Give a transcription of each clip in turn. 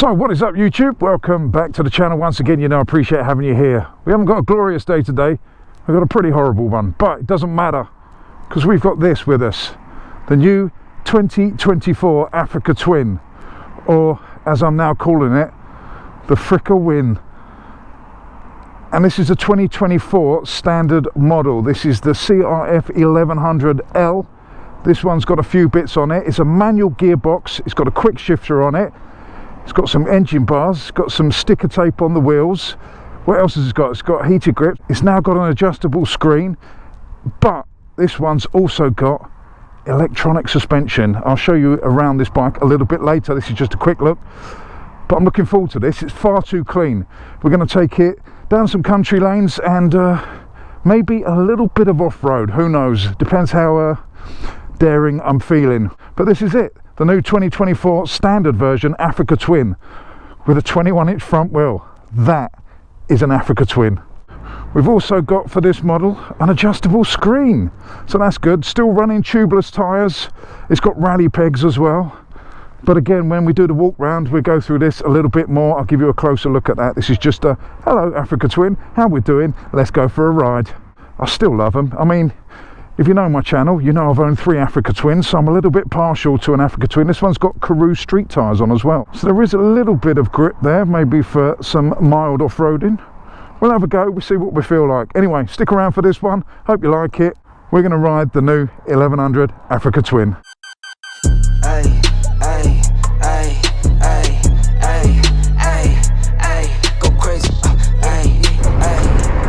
So what is up, YouTube? Welcome back to the channel once again. You know, I appreciate having you here. We haven't got a glorious day today. We've got a pretty horrible one, but it doesn't matter because we've got this with us, the new 2024 Africatwin, or as I'm now calling it, the Africatwin. And this is a 2024 standard model. This is the CRF1100L. This one's got a few bits on it. It's a manual gearbox. It's got a quick shifter on it. It's got some engine bars. It's got some sticker tape on the wheels. What else has it got? It's got heated grip. It's now got an adjustable screen, but this one's also got electronic suspension. I'll show you around this bike a little bit later. This is just a quick look, but I'm looking forward to this. It's far too clean. We're going to take it down some country lanes and maybe a little bit of off-road. Who knows? Depends how daring I'm feeling. But this is it. The new 2024 standard version Africatwin with a 21-inch front wheel. That is an Africatwin. We've also got for this model an adjustable screen, so that's good. Still running tubeless tyres. It's got rally pegs as well. But again, when we do the walk round, we go through this a little bit more. I'll give you a closer look at that. This is just a hello Africatwin, how we're doing, let's go for a ride. I still love them. I mean, if you know my channel, you know I've owned 3 Africatwins, so I'm a little bit partial to an Africatwin. This one's got Karoo street tyres on as well. So there is a little bit of grip there, maybe for some mild off-roading. We'll have a go, we'll see what we feel like. Anyway, stick around for this one. Hope you like it. We're going to ride the new 1100 Africatwin.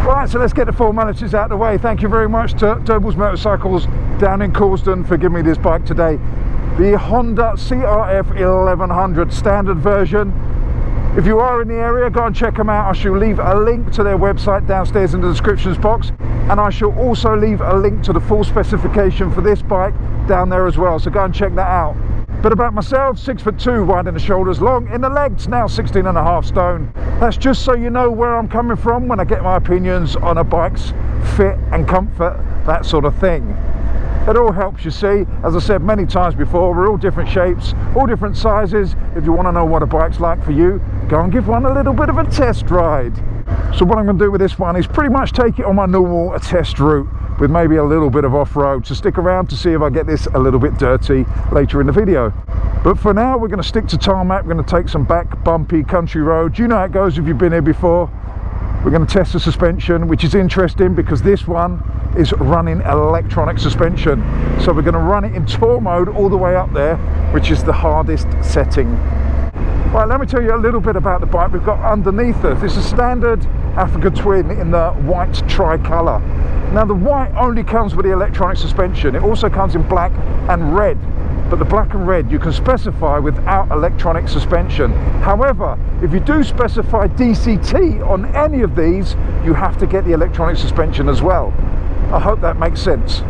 Right, so let's get the formalities out of the way. Thank you very much to Doble's Motorcycles down in Causden for giving me this bike today. The Honda CRF1100 standard version. If you are in the area, go and check them out. I shall leave a link to their website downstairs in the descriptions box, and I shall also leave a link to the full specification for this bike down there as well, so go and check that out. Bit about myself: 6'2", wide in the shoulders, long in the legs, now 16.5 stone. That's just so you know where I'm coming from when I get my opinions on a bike's fit and comfort, that sort of thing. It all helps, you see. As I said many times before, we're all different shapes, all different sizes. If you want to know what a bike's like for you, go and give one a little bit of a test ride. So what I'm going to do with this one is pretty much take it on my normal test route with maybe a little bit of off-road. So stick around to see if I get this a little bit dirty later in the video. But for now, we're going to stick to tarmac. We're going to take some back bumpy country roads. You know how it goes if you've been here before. We're going to test the suspension, which is interesting because this one is running electronic suspension. So we're going to run it in tour mode all the way up there, which is the hardest setting. Right, let me tell you a little bit about the bike we've got underneath us. This is a standard Africatwin in the white tricolour. Now the white only comes with the electronic suspension. It also comes in black and red, but the black and red you can specify without electronic suspension. However, if you do specify DCT on any of these, you have to get the electronic suspension as well. I hope that makes sense.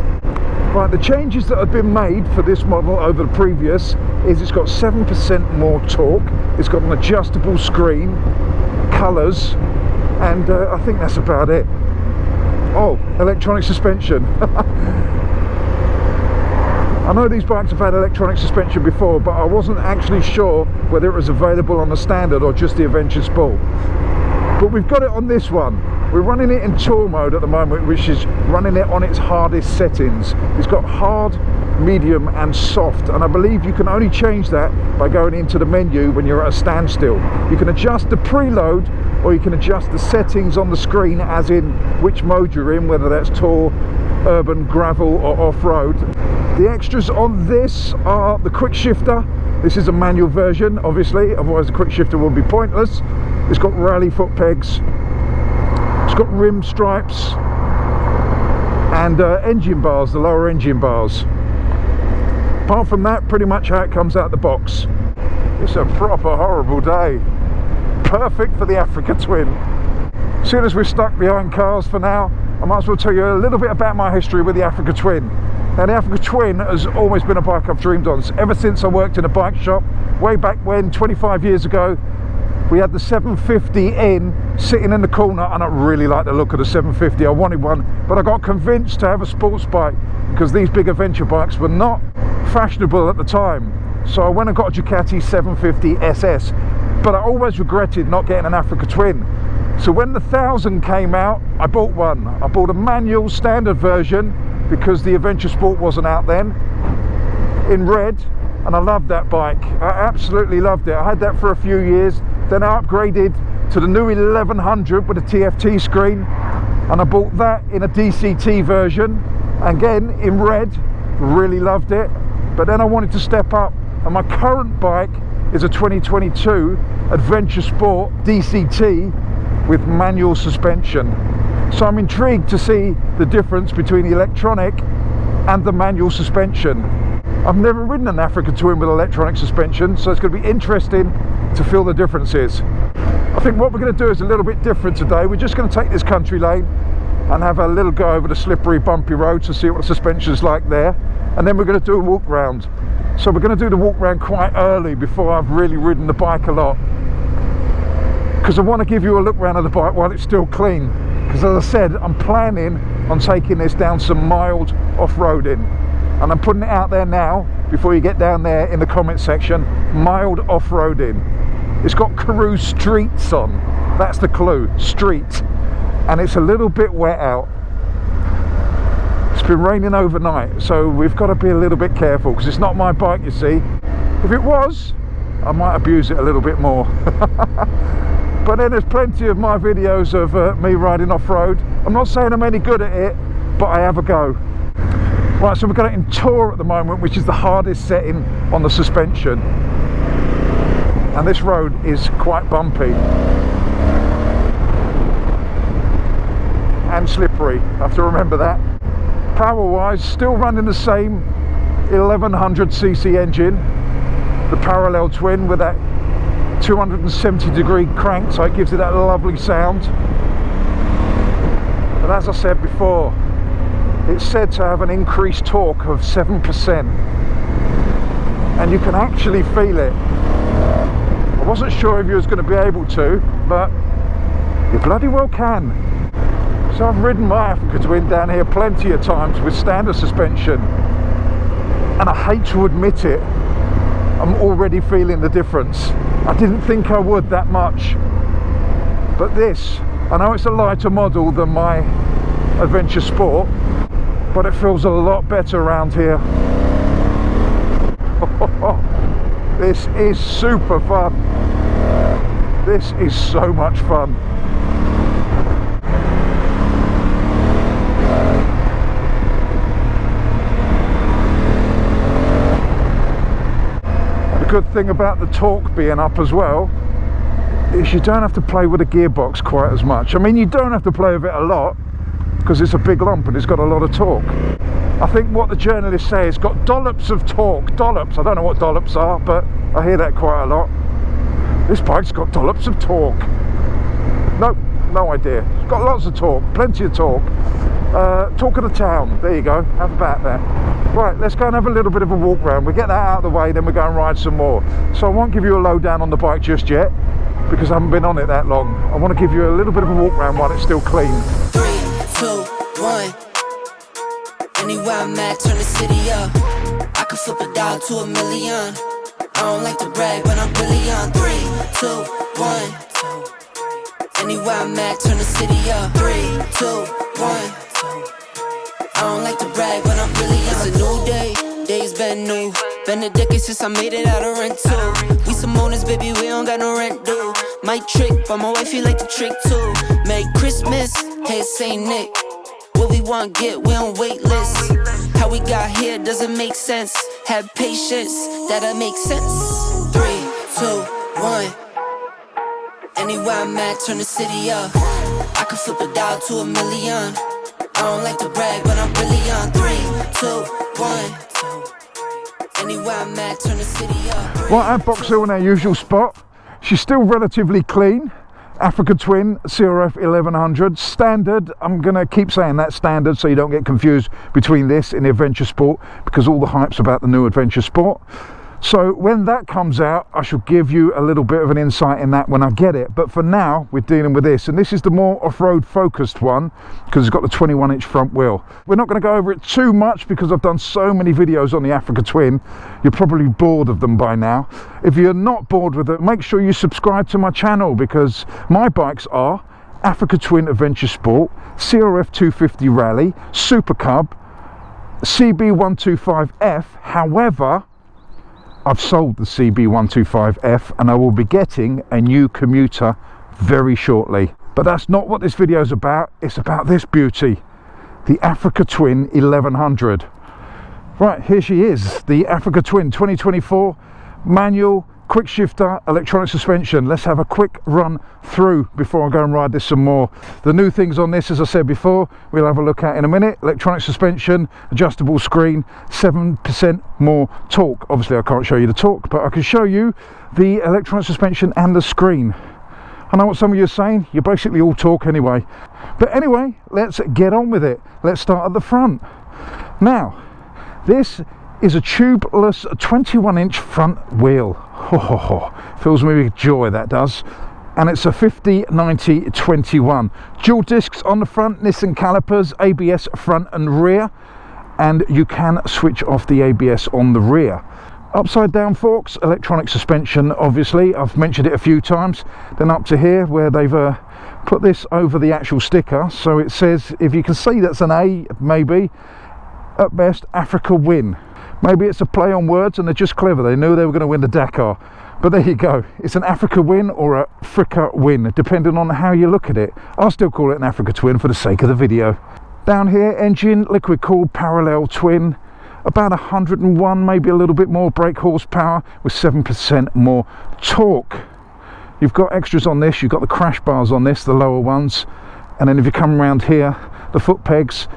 Right, the changes that have been made for this model over the previous is it's got 7% more torque, it's got an adjustable screen, colours, and I think that's about it. Oh, electronic suspension. I know these bikes have had electronic suspension before, but I wasn't actually sure whether it was available on the standard or just the Adventure Sport. But we've got it on this one. We're running it in tour mode at the moment, which is running it on its hardest settings. It's got hard, medium and soft, and I believe you can only change that by going into the menu when you're at a standstill. You can adjust the preload, or you can adjust the settings on the screen, as in which mode you're in, whether that's tour, urban, gravel or off-road. The extras on this are the quick shifter. This is a manual version, obviously, otherwise the quick shifter would be pointless. It's got rally foot pegs, it's got rim stripes and engine bars, the lower engine bars. Apart from that, pretty much how it comes out the box. It's a proper horrible day. Perfect for the Africatwin. Seeing as we're stuck behind cars for now, I might as well tell you a little bit about my history with the Africatwin. Now the Africatwin has always been a bike I've dreamed on ever since I worked in a bike shop way back when, 25 years ago. We had the 750 sitting in the corner, and I really liked the look of the 750. I wanted one, but I got convinced to have a sports bike because these big adventure bikes were not fashionable at the time. So I went and got a Ducati 750 SS, but I always regretted not getting an Africatwin. So when the 1000 came out, I bought one. I bought a manual standard version because the Adventure Sport wasn't out then, in red, and I loved that bike. I absolutely loved it. I had that for a few years, then I upgraded to the new 1100 with a TFT screen, and I bought that in a DCT version, again in red. Really loved it. But then I wanted to step up, and my current bike is a 2022 Adventure Sport DCT with manual suspension. So I'm intrigued to see the difference between the electronic and the manual suspension. I've never ridden an Africatwin with electronic suspension, so it's going to be interesting to feel the differences. I think what we're going to do is a little bit different today. We're just going to take this country lane and have a little go over the slippery, bumpy road to see what the suspension's like there, and then we're going to do a walk round. So we're going to do the walk round quite early before I've really ridden the bike a lot, because I want to give you a look round of the bike while it's still clean. Because as I said, I'm planning on taking this down some mild off-roading, and I'm putting it out there now before you get down there in the comment section. Mild off-roading. It's got Karoo streets on, that's the clue, street, and it's a little bit wet out. It's been raining overnight, so we've got to be a little bit careful because it's not my bike, you see. If it was, I might abuse it a little bit more. But then there's plenty of my videos of me riding off-road. I'm not saying I'm any good at it, but I have a go. Right, so we've got it in Tour at the moment, which is the hardest setting on the suspension. And this road is quite bumpy and slippery, I have to remember that. Power-wise, still running the same 1100cc engine, the parallel twin with that 270-degree crank, so it gives it that lovely sound. But as I said before, it's said to have an increased torque of 7%, and you can actually feel it. I wasn't sure if you was going to be able to, but you bloody well can. So I've ridden my Africatwin down here plenty of times with standard suspension, and I hate to admit it, I'm already feeling the difference. I didn't think I would that much, but this, I know it's a lighter model than my Adventure Sport, but it feels a lot better around here. This is super fun. This is so much fun. The good thing about the torque being up as well is you don't have to play with the gearbox quite as much. I mean, you don't have to play with it a lot because it's a big lump and it's got a lot of torque. I think what the journalists say, it's got dollops of torque. Dollops, I don't know what dollops are, but I hear that quite a lot. This bike's got dollops of torque. No idea. It's got lots of torque, plenty of torque. Talk of the town, there you go, have a bat there. Right, let's go and have a little bit of a walk round. We'll get that out of the way, then we'll go and ride some more. So I won't give you a lowdown on the bike just yet, because I haven't been on it that long. I want to give you a little bit of a walk round while it's still clean. 3, 2, 1. Anywhere I'm at, turn the city up. I can flip a dial to $1 million. I don't like to brag, but I'm really on. 3, 2, 1. Anywhere I'm at, turn the city up. 3, 2, 1. I don't like to brag, but I'm really on. It's a new day, days been new. Been a decade since I made it out of rental. We some owners, baby, we don't got no rent due. My trick, but my wife, you like the trick too. Merry Christmas, hey, Saint Nick. What we want, get, we on wait list. How we got here doesn't make sense. Have patience, that'll make sense. 3, 2, 1. Anywhere I'm at, turn the city up. I can flip a dial to $1 million. I don't like to brag, but I'm really on. 3, 2, 1. Anywhere I'm at, turn the city up. Right, at Box Hill in our usual spot. She's still relatively clean. Africatwin CRF1100 standard. I'm gonna keep saying that standard so you don't get confused between this and the Adventure Sport, because all the hype's about the new Adventure Sport. So when that comes out, I shall give you a little bit of an insight in that when I get it. But for now, we're dealing with this, and this is the more off-road focused one because it's got the 21-inch front wheel. We're not going to go over it too much because I've done so many videos on the Africatwin. You're probably bored of them by now. If you're not bored with it, make sure you subscribe to my channel, because my bikes are Africatwin Adventure Sport, CRF1100 Rally, Super Cub, CB125F. However, I've sold the CB125F and I will be getting a new commuter very shortly. But that's not what this video is about. It's about this beauty, the Africatwin 1100. Right, here she is, the Africatwin 2024 manual, quick shifter, electronic suspension. Let's have a quick run through before I go and ride this some more. The new things on this, as I said before, we'll have a look at in a minute. Electronic suspension, adjustable screen, 7% more torque. Obviously I can't show you the torque, but I can show you the electronic suspension and the screen. I know what some of you are saying, you're basically all talk anyway. But anyway, let's get on with it. Let's start at the front. Now, this is a tubeless 21-inch front wheel. Fills me with joy, that does. And it's a 50/90/21. Dual discs on the front, Nissan calipers, ABS front and rear, and you can switch off the ABS on the rear. Upside down forks, electronic suspension, obviously, I've mentioned it a few times. Then up to here where they've put this over the actual sticker, so it says, if you can see, that's an A, maybe, at best, Africatwin. Maybe it's a play on words and they're just clever. They knew they were going to win the Dakar. But there you go. It's an Africatwin or a Africatwin, depending on how you look at it. I'll still call it an Africatwin for the sake of the video. Down here, engine, liquid cooled parallel twin. About 101, maybe a little bit more brake horsepower with 7% more torque. You've got extras on this. You've got the crash bars on this, the lower ones. And then if you come around here, the foot pegs.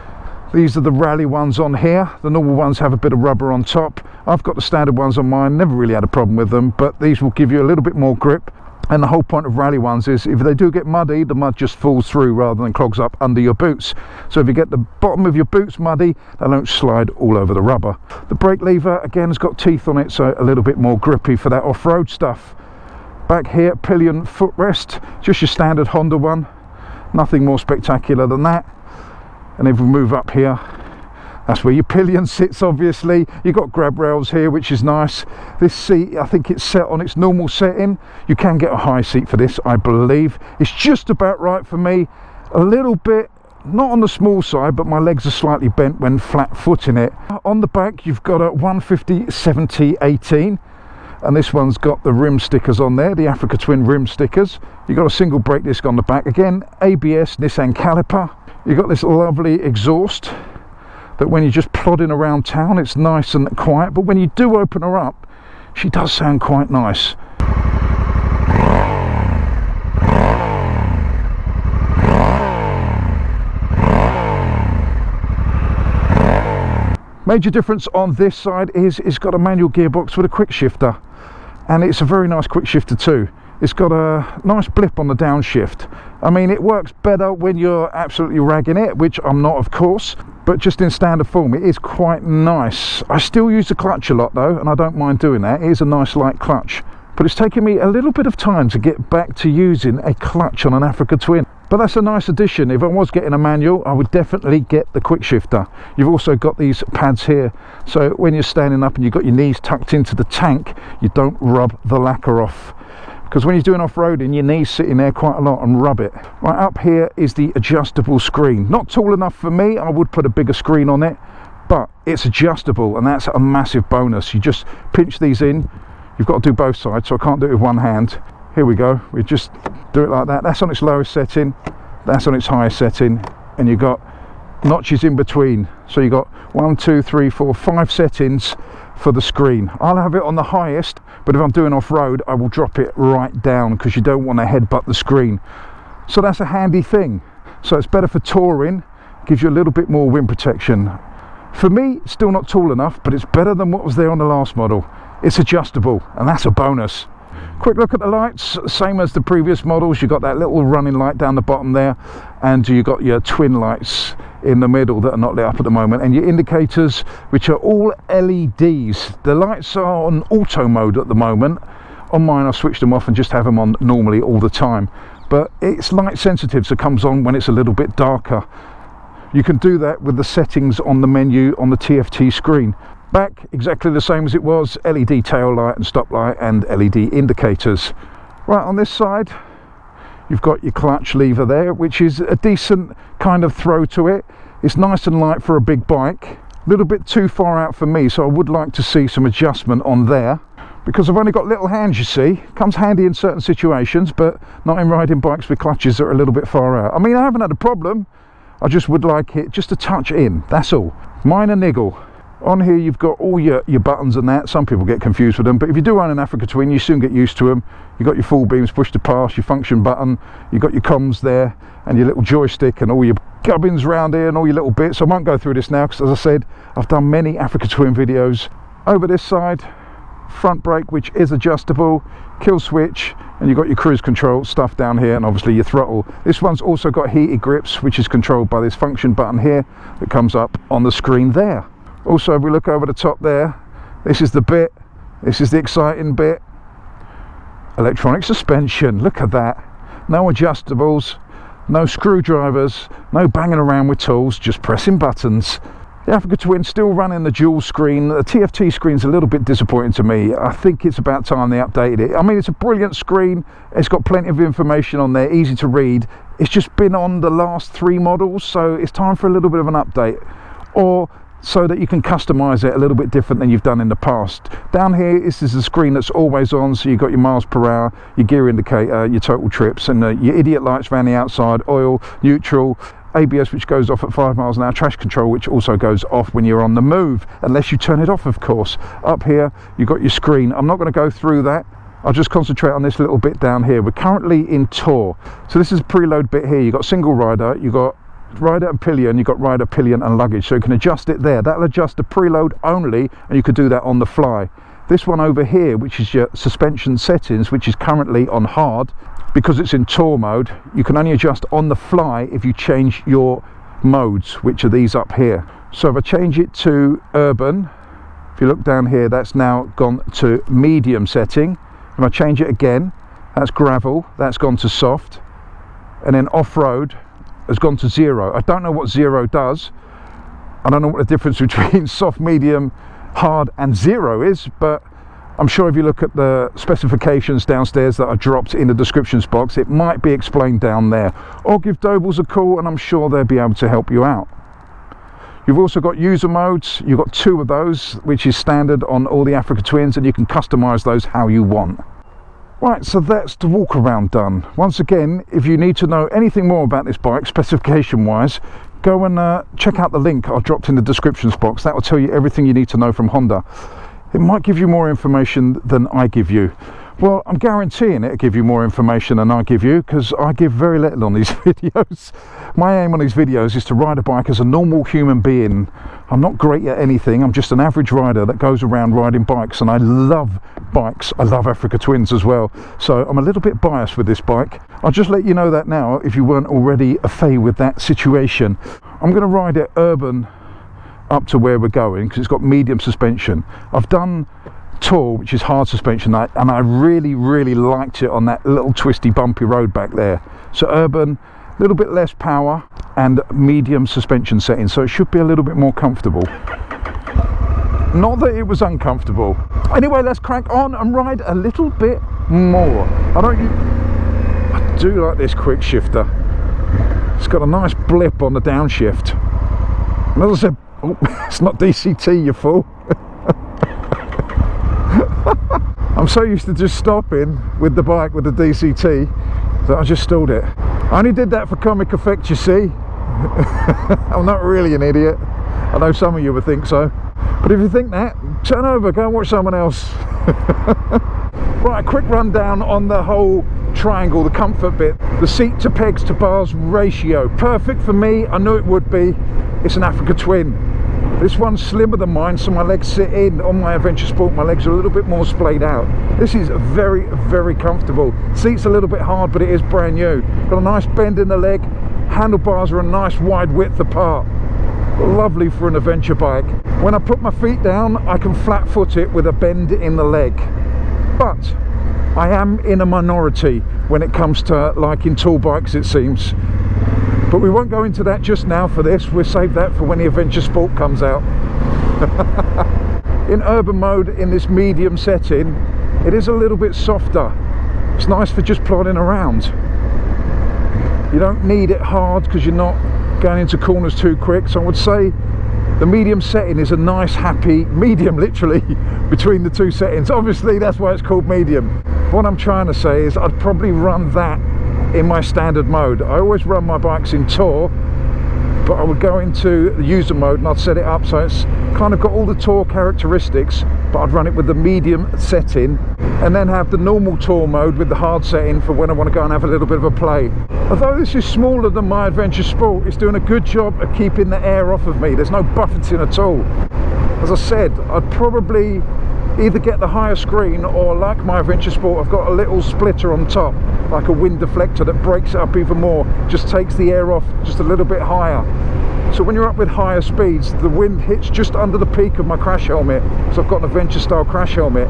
These are the rally ones on here. The normal ones have a bit of rubber on top. I've got the standard ones on mine, never really had a problem with them, but these will give you a little bit more grip. And the whole point of rally ones is if they do get muddy, the mud just falls through rather than clogs up under your boots. So if you get the bottom of your boots muddy, they don't slide all over the rubber. The brake lever, again, has got teeth on it, so a little bit more grippy for that off-road stuff. Back here, pillion footrest, just your standard Honda one. Nothing more spectacular than that. And if we move up here, that's where your pillion sits, obviously. You've got grab rails here, which is nice. This seat, I think it's set on its normal setting. You can get a high seat for this, I believe. It's just about right for me. A little bit, not on the small side, but my legs are slightly bent when flat footing it. On the back, you've got a 150/70/18. And this one's got the rim stickers on there, the Africatwin rim stickers. You've got a single brake disc on the back. Again, ABS, Nissan caliper. You've got this lovely exhaust that when you're just plodding around town, it's nice and quiet, but when you do open her up, she does sound quite nice. Major difference on this side is it's got a manual gearbox with a quick shifter, and it's a very nice quick shifter too. It's got a nice blip on the downshift. I mean, it works better when you're absolutely ragging it, which I'm not, of course, but just in standard form, it is quite nice. I still use the clutch a lot though, and I don't mind doing that. It is a nice light clutch, but it's taken me a little bit of time to get back to using a clutch on an Africatwin. But that's a nice addition. If I was getting a manual, I would definitely get the quick shifter. You've also got these pads here, so when you're standing up and you've got your knees tucked into the tank, you don't rub the lacquer off. Because when you're doing off-roading, your knees sit in there quite a lot and rub it. Right up here is the adjustable screen. Not tall enough for me, I would put a bigger screen on it, but it's adjustable, and that's a massive bonus. You just pinch these in. You've got to do both sides, so I can't do it with one hand. Here we go, we just do it like that. That's on its lowest setting, that's on its highest setting, and you've got notches in between. So you've got 1, 2, 3, 4, 5 settings for the screen. I'll have it on the highest, but if I'm doing off-road, I will drop it right down because you don't want to headbutt the screen. So that's a handy thing. So it's better for touring, gives you a little bit more wind protection. For me, still not tall enough, but it's better than what was there on the last model. It's adjustable, and that's a bonus. Quick look at the lights, same as the previous models. You've got that little running light down the bottom there, and you've got your twin lights in the middle that are not lit up at the moment, and your indicators, which are all LEDs. The lights are on auto mode at the moment. On mine I've switched them off and just have them on normally all the time, but it's light sensitive, so it comes on when it's a little bit darker. You can do that with the settings on the menu on the TFT screen. Back exactly the same as it was, LED tail light and stop light and LED indicators. Right, on this side you've got your clutch lever there, which is a decent kind of throw to it. It's nice and light for a big bike, a little bit too far out for me, so I would like to see some adjustment on there, because I've only got little hands, you see. Comes handy in certain situations, but not in riding bikes with clutches that are a little bit far out. I mean, I haven't had a problem, I just would like it just a touch in, that's all. Minor niggle. On here you've got all your buttons and that. Some people get confused with them, but if you do own an Africatwin you soon get used to them. You've got your full beams, push to pass, your function button, you've got your comms there and your little joystick and all your gubbins around here and all your little bits. I won't go through this now because, as I said, I've done many Africatwin videos. Over this side, front brake, which is adjustable, kill switch, and you've got your cruise control stuff down here, and obviously your throttle. This one's also got heated grips, which is controlled by this function button here that comes up on the screen there. Also, if we look over the top there, this is the bit, this is the exciting bit. Electronic suspension, look at that. No adjustables, no screwdrivers, no banging around with tools, just pressing buttons. The Africatwin still running the dual screen. The TFT screen's a little bit disappointing to me. I think it's about time they updated it. I mean, it's a brilliant screen, it's got plenty of information on there, easy to read. It's just been on the last 3 models, so it's time for a little bit of an update, or so that you can customize it a little bit different than you've done in the past. Down here, this is the screen that's always on, so you've got your miles per hour, your gear indicator, your total trips, and your idiot lights around the outside, oil, neutral, ABS, which goes off at 5 miles an hour, trash control, which also goes off when you're on the move, unless you turn it off, of course. Up here you've got your screen. I'm not going to go through that, I'll just concentrate on this little bit down here. We're currently in Tour, so this is a preload bit here. You've got single rider, you've got rider and pillion, you've got rider, pillion and luggage, so you can adjust it there. That'll adjust the preload only, and you could do that on the fly. This one over here, which is your suspension settings, which is currently on hard because it's in Tour mode, you can only adjust on the fly if you change your modes, which are these up here. So if I change it to urban, if you look down here, that's now gone to medium setting. If I change it again, that's gravel, that's gone to soft, and then off-road has gone to 0. I don't know what 0 does. I don't know what the difference between soft, medium, hard and 0 is, but I'm sure if you look at the specifications downstairs that are dropped in the descriptions box, it might be explained down there. Or give Dobles a call and I'm sure they'll be able to help you out. You've also got user modes. You've got 2 of those, which is standard on all the Africatwins, and you can customize those how you want. Right, so that's the walk around done. Once again, if you need to know anything more about this bike, specification wise, go and check out the link I dropped in the descriptions box. That will tell you everything you need to know from Honda. It might give you more information than I give you. Well, I'm guaranteeing it'll give you more information than I give you, because I give very little on these videos. My aim on these videos is to ride a bike as a normal human being. I'm not great at anything, I'm just an average rider that goes around riding bikes, and I love bikes. I love Africatwins as well, so I'm a little bit biased with this bike. I'll just let you know that now, if you weren't already au with that situation. I'm going to ride it urban up to where we're going, because it's got medium suspension. I've done Tour, which is hard suspension, and I really liked it on that little twisty bumpy road back there. So urban, a little bit less power and medium suspension settings, so it should be a little bit more comfortable. Not that it was uncomfortable. Anyway, let's crack on and ride a little bit more. I do like this quick shifter. It's got a nice blip on the downshift, and as I said, oh, it's not DCT, you fool. I'm so used to just stopping with the bike with the DCT that I just stalled it. I only did that for comic effect, you see. I'm not really an idiot. I know some of you would think so, but if you think that, turn over, go and watch someone else. Right, a quick rundown on the whole triangle, the comfort bit. The seat to pegs to bars ratio, perfect for me. I knew it would be. It's an Africatwin. This one's slimmer than mine, so my legs sit in. On my Adventure Sport, my legs are a little bit more splayed out. This is very, very comfortable. Seat's a little bit hard, but it is brand new. Got a nice bend in the leg. Handlebars are a nice wide width apart. Lovely for an adventure bike. When I put my feet down, I can flat foot it with a bend in the leg. But I am in a minority when it comes to liking tall bikes, it seems. But we won't go into that just now for this. We'll save that for when the Adventure Sport comes out. In urban mode, in this medium setting, it is a little bit softer. It's nice for just plodding around. You don't need it hard because you're not going into corners too quick. So I would say the medium setting is a nice, happy medium, literally, between the two settings. Obviously, that's why it's called medium. What I'm trying to say is I'd probably run that in my standard mode. I always run my bikes in Tour, but I would go into the user mode and I'd set it up so it's kind of got all the Tour characteristics, but I'd run it with the medium setting and then have the normal Tour mode with the hard setting for when I want to go and have a little bit of a play. Although this is smaller than my Adventure Sport, it's doing a good job of keeping the air off of me. There's no buffeting at all. As I said, I'd probably either get the higher screen, or like my Adventure Sport, I've got a little splitter on top, like a wind deflector that breaks it up even more, just takes the air off just a little bit higher. So when you're up with higher speeds, the wind hits just under the peak of my crash helmet, because I've got an adventure style crash helmet,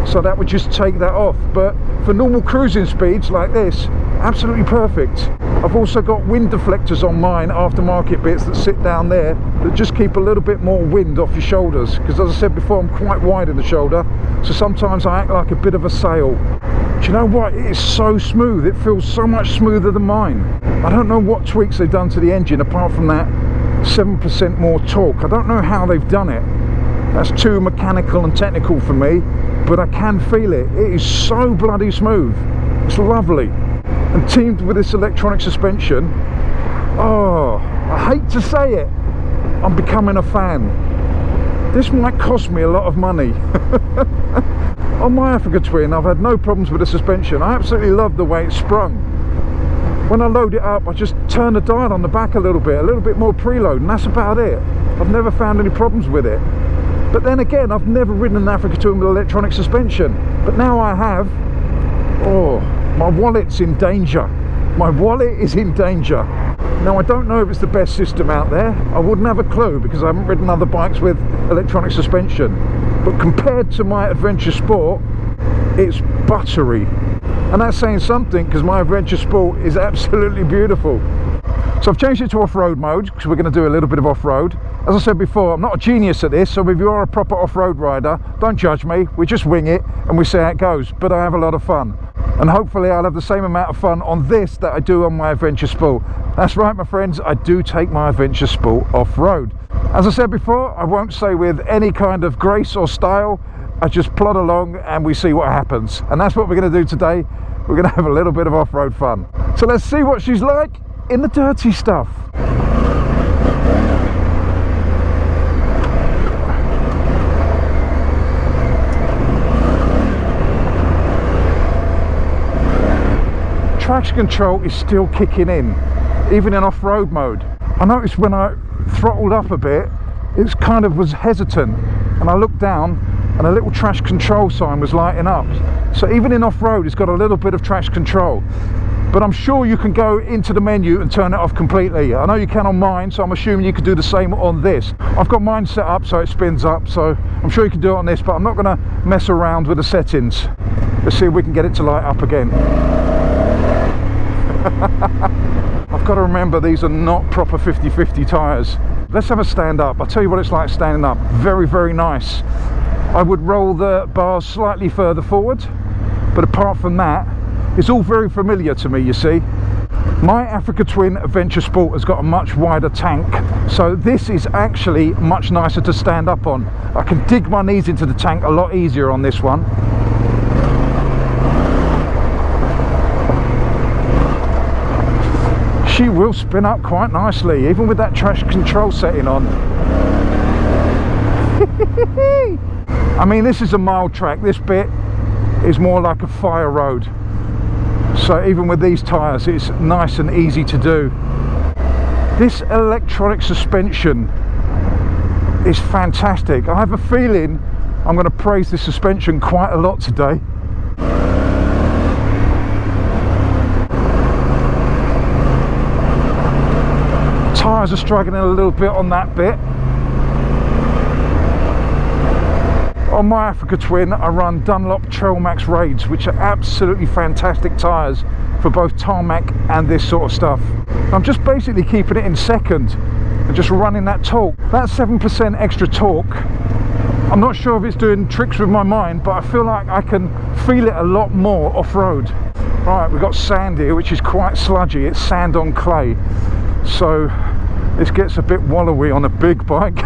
so that would just take that off. But for normal cruising speeds like this, absolutely perfect. I've also got wind deflectors on mine, aftermarket bits that sit down there, that just keep a little bit more wind off your shoulders, because as I said before, I'm quite wide in the shoulder, so sometimes I act like a bit of a sail. Do you know what? It is so smooth. It feels so much smoother than mine. I don't know what tweaks they've done to the engine apart from that 7% more torque. I don't know how they've done it. That's too mechanical and technical for me, but I can feel it. It is so bloody smooth. It's lovely. And teamed with this electronic suspension, oh, I hate to say it, I'm becoming a fan. This might cost me a lot of money. On my Africatwin, I've had no problems with the suspension. I absolutely love the way it's sprung. When I load it up, I just turn the dial on the back a little bit more preload, and that's about it. I've never found any problems with it. But then again, I've never ridden an Africatwin with electronic suspension. But now I have. Oh, my wallet's in danger. My wallet is in danger. Now, I don't know if it's the best system out there. I wouldn't have a clue because I haven't ridden other bikes with electronic suspension. But compared to my Adventure Sport, it's buttery. And that's saying something, because my Adventure Sport is absolutely beautiful. So I've changed it to off-road mode because we're going to do a little bit of off-road. As I said before, I'm not a genius at this, so if you are a proper off-road rider, don't judge me. We just wing it and we see how it goes. But I have a lot of fun. And hopefully I'll have the same amount of fun on this that I do on my Adventure Sport. That's right, my friends, I do take my Adventure Sport off-road. As I said before, I won't say with any kind of grace or style. I just plod along and we see what happens. And that's what we're going to do today. We're going to have a little bit of off-road fun. So let's see what she's like in the dirty stuff. Traction control is still kicking in, even in off-road mode. I noticed when I throttled up a bit, it kind of was hesitant, and I looked down and a little traction control sign was lighting up. So even in off-road, it's got a little bit of traction control. But I'm sure you can go into the menu and turn it off completely. I know you can on mine, so I'm assuming you could do the same on this. I've got mine set up so it spins up, so I'm sure you can do it on this, but I'm not going to mess around with the settings. Let's see if we can get it to light up again. I've got to remember these are not proper 50/50 tyres. Let's have a stand up. I'll tell you what it's like standing up. Very, very nice. I would roll the bars slightly further forward, but apart from that, it's all very familiar to me, you see. My Africatwin Adventure Sport has got a much wider tank, so this is actually much nicer to stand up on. I can dig my knees into the tank a lot easier on this one. She will spin up quite nicely, even with that traction control setting on. I mean, this is a mild track. This bit is more like a fire road. So even with these tyres, it's nice and easy to do. This electronic suspension is fantastic. I have a feeling I'm going to praise this suspension quite a lot today. Tyres are struggling a little bit on that bit. On my Africatwin, I run Dunlop Trailmax Raids, which are absolutely fantastic tyres for both tarmac and this sort of stuff. I'm just basically keeping it in second and just running that torque. That 7% extra torque, I'm not sure if it's doing tricks with my mind, but I feel like I can feel it a lot more off-road. Right, we've got sand here, which is quite sludgy. It's sand on clay. So this gets a bit wallowy on a big bike,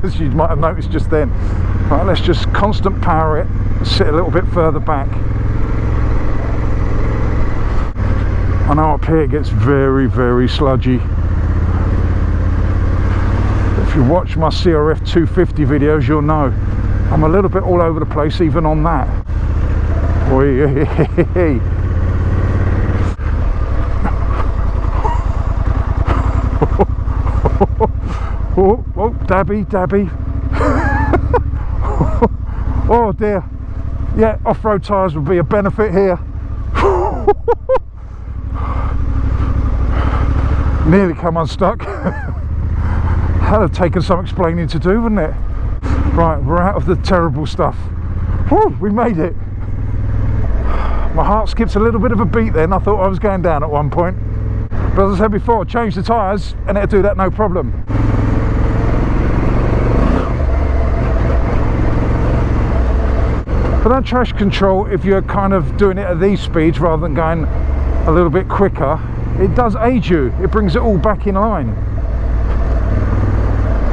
as you might have noticed just then. Right, let's just constant power it and sit a little bit further back. I know up here it gets very, very sludgy. If you watch my CRF1100 videos, you'll know I'm a little bit all over the place even on that. Oh, dabby. Oh dear. Yeah, off-road tyres would be a benefit here. Nearly come unstuck. That'd have taken some explaining to do, wouldn't it? Right, we're out of the terrible stuff. Whew, we made it. My heart skips a little bit of a beat then. I thought I was going down at one point. But as I said before, change the tyres and it'll do that no problem. For that traction control, if you're kind of doing it at these speeds rather than going a little bit quicker, it does aid you. It brings it all back in line.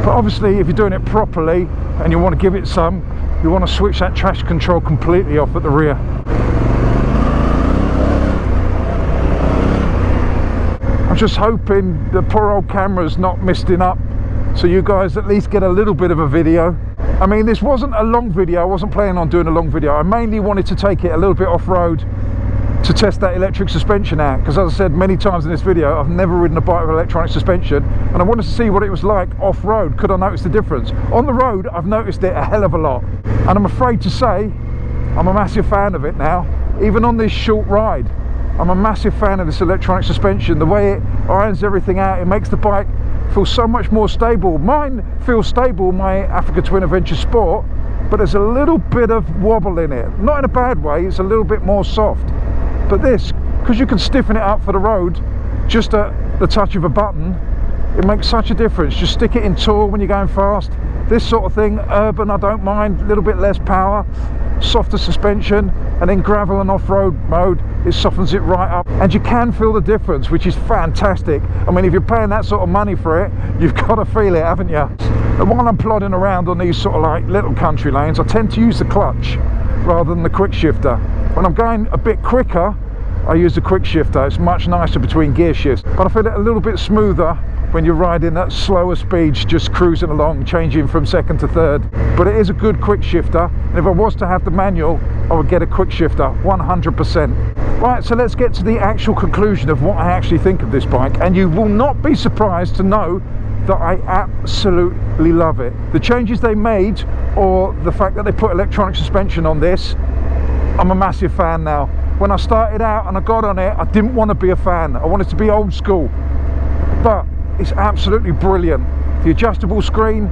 But obviously if you're doing it properly and you want to give it some, you want to switch that traction control completely off at the rear. I'm just hoping the poor old camera's not misting up, so you guys at least get a little bit of a video. I mean, this wasn't a long video. I wasn't planning on doing a long video. I mainly wanted to take it a little bit off-road to test that electric suspension out, because as I said many times in this video, I've never ridden a bike with electronic suspension, and I wanted to see what it was like off-road. Could I notice the difference? On the road, I've noticed it a hell of a lot, and I'm afraid to say I'm a massive fan of it now. Even on this short ride, I'm a massive fan of this electronic suspension. The way it irons everything out, it makes the bike feel so much more stable. Mine feels stable, my Africatwin Adventure Sport, but there's a little bit of wobble in it. Not in a bad way, it's a little bit more soft. But this, because you can stiffen it up for the road just at the touch of a button, it makes such a difference. Just stick it in tour when you're going fast. This sort of thing, urban, I don't mind, a little bit less power, softer suspension, and in gravel and off-road mode, it softens it right up. And you can feel the difference, which is fantastic. I mean, if you're paying that sort of money for it, you've got to feel it, haven't you? And while I'm plodding around on these sort of like little country lanes, I tend to use the clutch rather than the quick shifter. When I'm going a bit quicker, I use the quick shifter. It's much nicer between gear shifts, but I feel it a little bit smoother when you're riding at slower speeds, just cruising along, changing from second to third. But it is a good quick shifter, and if I was to have the manual, I would get a quick shifter, 100%. Right, so let's get to the actual conclusion of what I actually think of this bike, and you will not be surprised to know that I absolutely love it. The changes they made, or the fact that they put electronic suspension on this, I'm a massive fan now. When I started out and I got on it, I didn't want to be a fan. I wanted to be old school, but it's absolutely brilliant. The adjustable screen,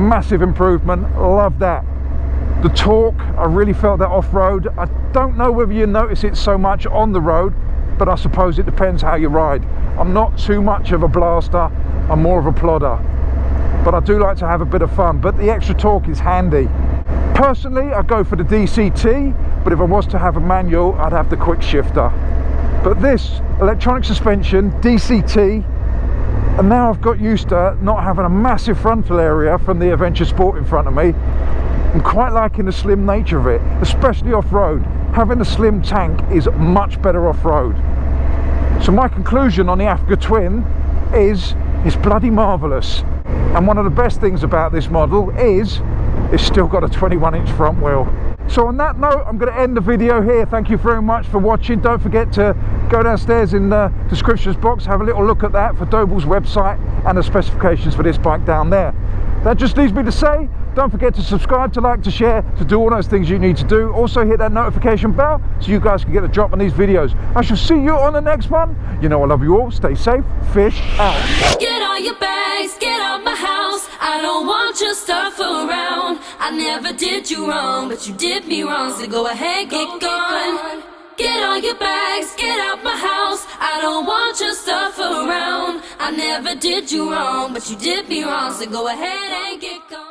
massive improvement, love that. The torque, I really felt that off-road. I don't know whether you notice it so much on the road, but I suppose it depends how you ride. I'm not too much of a blaster, I'm more of a plodder, but I do like to have a bit of fun. But the extra torque is handy. Personally, I go for the DCT, but if I was to have a manual, I'd have the quick shifter. But this electronic suspension, DCT, and now I've got used to not having a massive frontal area from the Adventure Sport in front of me. I'm quite liking the slim nature of it, especially off-road. Having a slim tank is much better off-road. So my conclusion on the Africatwin is it's bloody marvellous. And one of the best things about this model is it's still got a 21-inch front wheel. So on that note, I'm going to end the video here. Thank you very much for watching. Don't forget to go downstairs in the descriptions box, have a little look at that for Doble's website and the specifications for this bike down there. That just leaves me to say, don't forget to subscribe, to like, to share, to do all those things you need to do. Also hit that notification bell so you guys can get a drop on these videos. I shall see you on the next one. You know I love you all. Stay safe. Fish out. Get all your bags, get out my house. I don't want your stuff around. I never did you wrong, but you did me wrong. So go ahead, get gone. Get all your bags, get out my house. I don't want your stuff around. I never did you wrong, but you did me wrong. So go ahead and get gone.